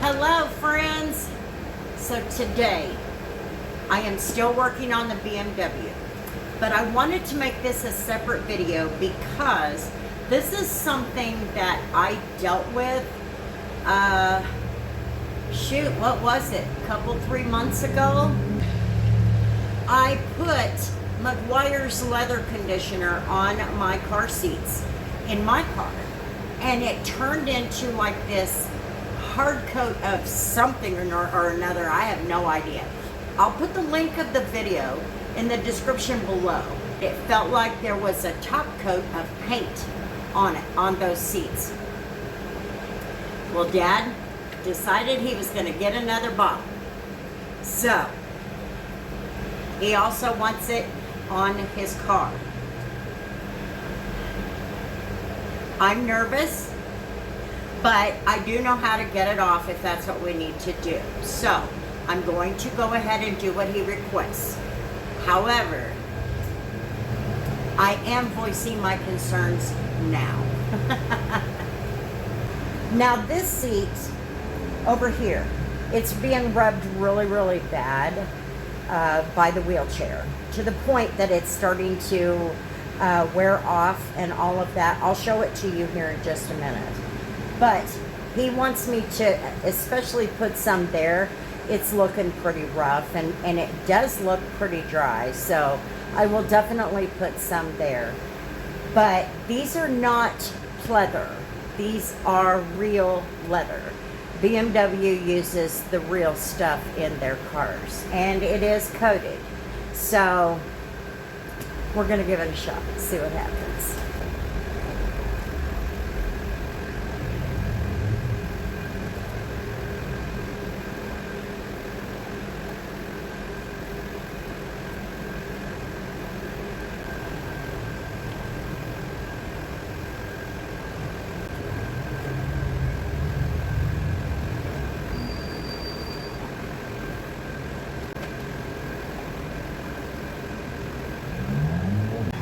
Hello friends! So today, I am still working on the BMW, but I wanted to make this a separate video because this is something that I dealt with, what was it, a couple, 3 months ago? I put Meguiars Leather Conditioner on my car seats in my car, and it turned into like this hard coat of something or another. I have no idea. I'll put the link of the video in the description below. It felt like there was a top coat of paint on it, on those seats. Well, Dad decided he was going to get another bottle. So, he also wants it on his car. I'm nervous, but I do know how to get it off if that's what we need to do. So, I'm going to go ahead and do what he requests. However, I am voicing my concerns now. Now this seat over here, it's being rubbed really, really bad by the wheelchair, to the point that it's starting to wear off and all of that. I'll show it to you here in just a minute. But he wants me to especially put some there. It's looking pretty rough, and it does look pretty dry, so I will definitely put some there. But these are not pleather. These are real leather. BMW uses the real stuff in their cars, and it is coated. So we're gonna give it a shot, see what happens.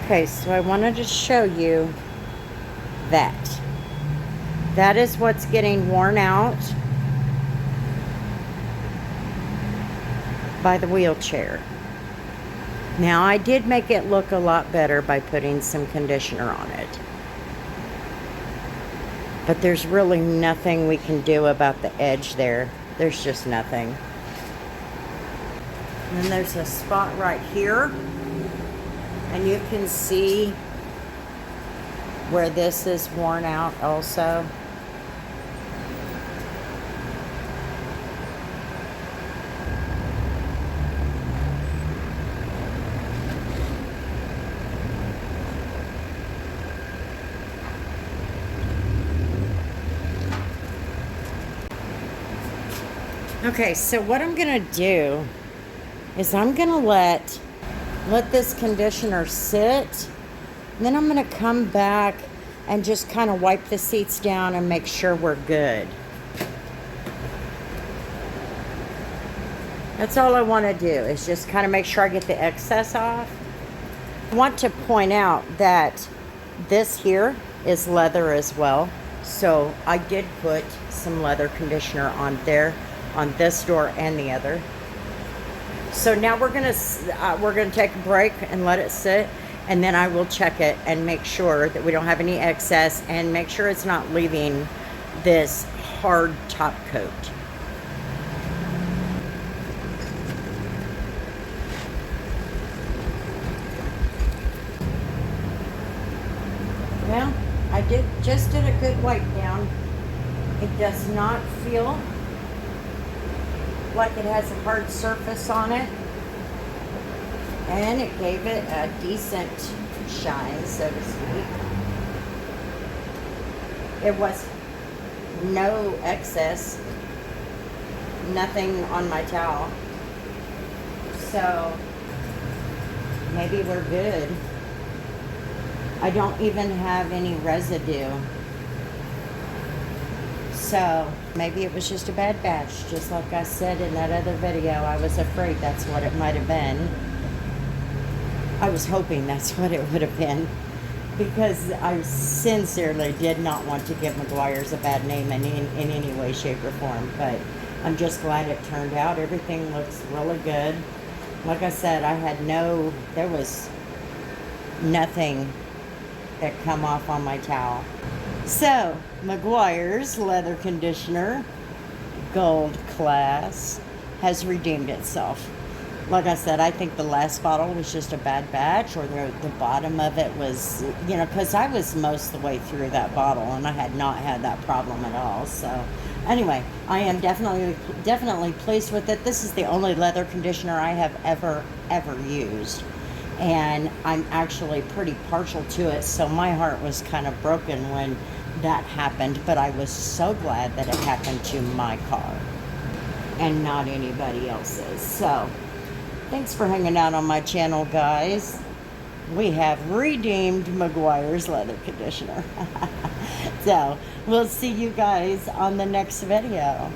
Okay, so I wanted to show you that. That is what's getting worn out by the wheelchair. Now, I did make it look a lot better by putting some conditioner on it. But there's really nothing we can do about the edge there. There's just nothing. And then there's a spot right here. And you can see where this is worn out also. Okay, so what I'm gonna do is I'm gonna let this conditioner sit, and then I'm going to come back and just kind of wipe the seats down and make sure we're good. That's all I want to do, is just kind of make sure I get the excess off. I want to point out that this here is leather as well, so I did put some leather conditioner on there, on this door and the other. So now we're gonna take a break and let it sit, and then I will check it and make sure that we don't have any excess, and make sure it's not leaving this hard top coat. Well, I just did a good wipe down. It does not feel like it has a hard surface on it, and it gave it a decent shine, so to speak. It was no excess, nothing on my towel, so maybe we're good. I don't even have any residue. So maybe it was just a bad batch, just like I said in that other video. I was afraid that's what it might have been. I was hoping that's what it would have been. because I sincerely did not want to give Meguiar's a bad name in any way, shape, or form. But I'm just glad it turned out. Everything looks really good. Like I said, there was nothing that come off on my towel. So, Meguiar's Leather Conditioner, Gold Class, has redeemed itself. Like I said, I think the last bottle was just a bad batch, or the bottom of it was, because I was most of the way through that bottle and I had not had that problem at all. So, anyway, I am definitely pleased with it. This is the only leather conditioner I have ever used, and I'm actually pretty partial to it. So my heart was kind of broken when that happened, but I was so glad that it happened to my car and not anybody else's. So, thanks for hanging out on my channel, guys. We have redeemed Meguiar's Leather Conditioner. So, we'll see you guys on the next video.